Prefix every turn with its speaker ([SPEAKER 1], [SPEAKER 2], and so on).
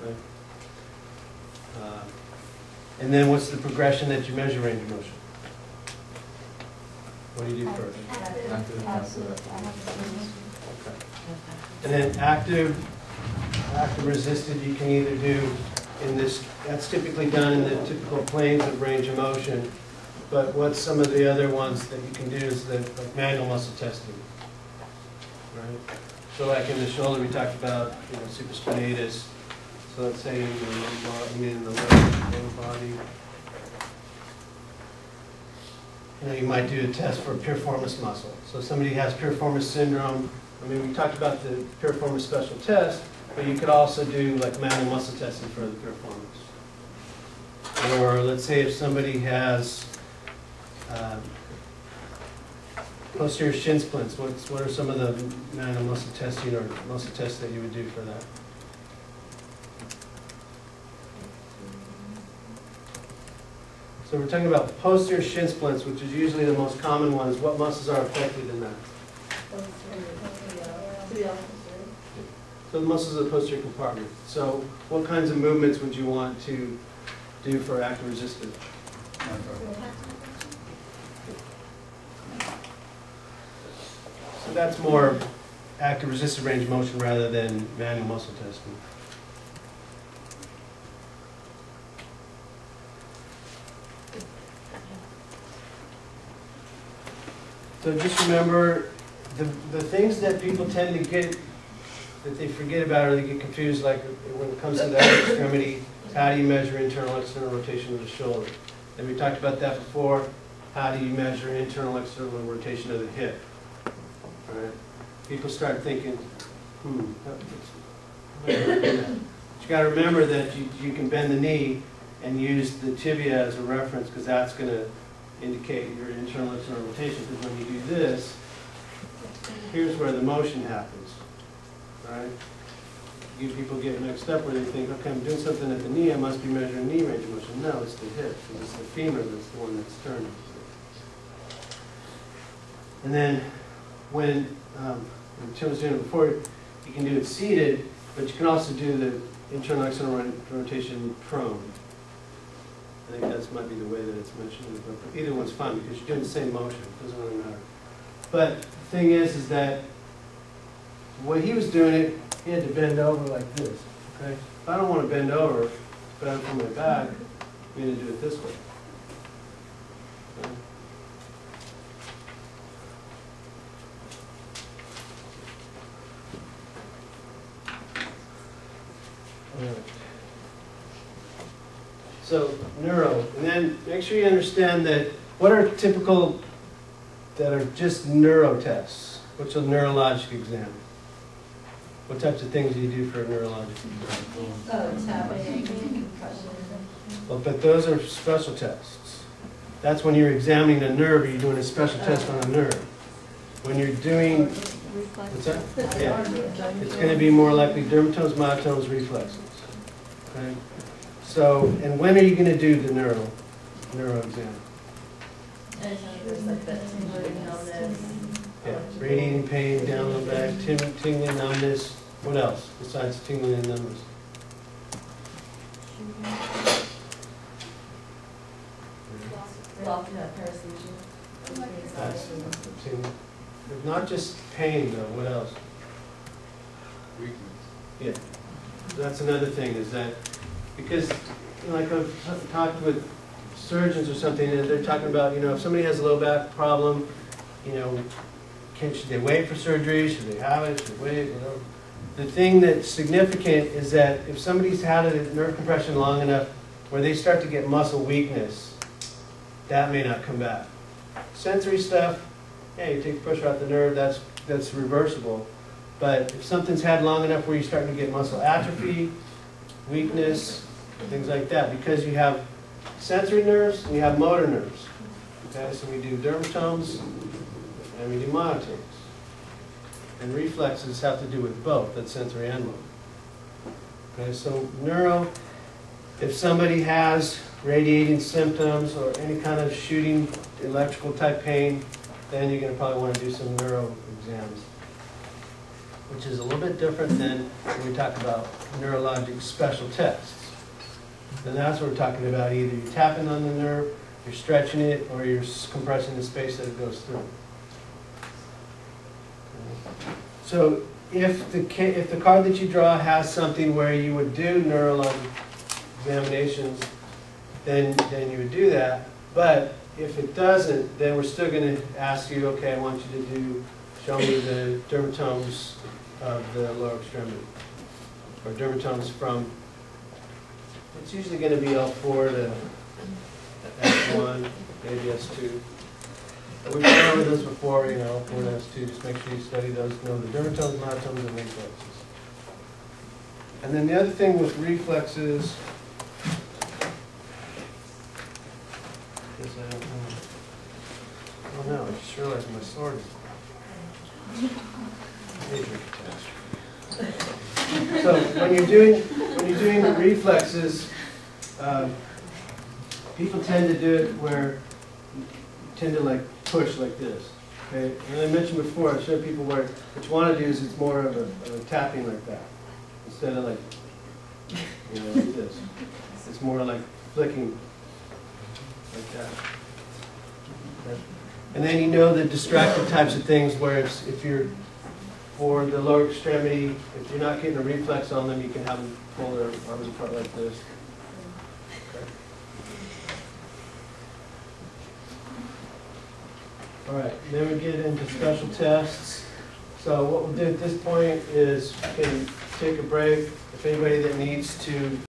[SPEAKER 1] Okay? And then what's the progression that you measure range of motion? What do you do first? Okay. And then active resisted you can either do in this, that's typically done in the typical planes of range of motion, but what's some of the other ones that you can do is like manual muscle testing, right? So like in the shoulder we talked about, supraspinatus. So let's say in the lumbar, in the lower body. You might do a test for piriformis muscle. So somebody has piriformis syndrome. I mean, we talked about the piriformis special test, but you could also do like manual muscle testing for the piriformis. Or let's say if somebody has posterior shin splints, what are some of the manual muscle testing or muscle tests that you would do for that? So we're talking about posterior shin splints, which is usually the most common ones. What muscles are affected in that? So the muscles of the posterior compartment. So what kinds of movements would you want to do for active resistance? So that's more active resisted range of motion rather than manual muscle testing. So just remember, the things that people tend to get, that they forget about or they get confused, like when it comes to the upper extremity, how do you measure internal external rotation of the shoulder? And we talked about that before. How do you measure internal external rotation of the hip? All right? People start thinking, But you got to remember that you can bend the knee and use the tibia as a reference because that's going to indicate your internal external rotation. Because when you do this, here's where the motion happens. Right? People get mixed up where they think, okay, I'm doing something at the knee, I must be measuring knee range of motion. No, it's the hip, because it's the femur that's the one that's turning. And then when Tim was doing it before, you can do it seated, but you can also do the internal external rotation prone. I think that might be the way that it's mentioned in the book. But either one's fine because you're doing the same motion. It doesn't really matter. But the thing is that when he was doing it, he had to bend over like this. Okay? If I don't want to bend over, it's better for my back, I'm going to do it this way. Okay? All right. So, neuro. And then make sure you understand that what are typical, that are just neuro tests? What's a neurologic exam? What types of things do you do for a neurologic exam? Well, but those are special tests. That's when you're examining a nerve, you're doing a special test on a nerve. When you're doing, what's that? Yeah. It's going to be more likely dermatomes, myotomes, reflexes. Okay? So, and when are you going to do the neuro exam? Yeah, radiating pain, down the back, tingling, numbness. What else besides tingling and numbness? That's not just pain though. What else?
[SPEAKER 2] Weakness.
[SPEAKER 1] Yeah, that's another thing. Is that because like I've talked with surgeons or something, and they're talking about if somebody has a low back problem, should they wait for surgery? Should they have it? Should they wait? The thing that's significant is that if somebody's had a nerve compression long enough where they start to get muscle weakness, that may not come back. Sensory stuff, you take pressure out the nerve, that's reversible. But if something's had long enough where you're starting to get muscle atrophy, weakness, things like that, because you have sensory nerves and you have motor nerves. Okay, so we do dermatomes and we do myotomes. And reflexes have to do with both, that's sensory and motor. Okay, so neuro, if somebody has radiating symptoms or any kind of shooting electrical type pain, then you're going to probably want to do some neuro exams, which is a little bit different than when we talk about neurologic special tests. And that's what we're talking about. Either you're tapping on the nerve, you're stretching it, or you're compressing the space that it goes through. So if the card that you draw has something where you would do neurologic examinations, then you would do that. But if it doesn't, then we're still going to ask you, okay, I want you to show me the dermatomes of the lower extremity. Or dermatomes from, it's usually going to be L4 to S1, maybe S2. We've gone over those before, you know, L4 to S2, just make sure you study those, know the dermatomes, monotomes, and reflexes. And then the other thing with reflexes, is I don't know. Oh no, I just realized my sword is major catastrophe. So when you're doing the reflexes, people tend to do it where you tend to like push like this. Okay? And I mentioned before, I showed people what you want to do is it's more of a tapping like that, instead of like, you know, like this. It's more like flicking like that. Okay? And then you know the distracted types of things where if you're for the lower extremity, if you're not getting a reflex on them, you can have them pull their arms apart like this. Okay. All right, then we get into special tests. So what we'll do at this point is we can take a break. If anybody that needs to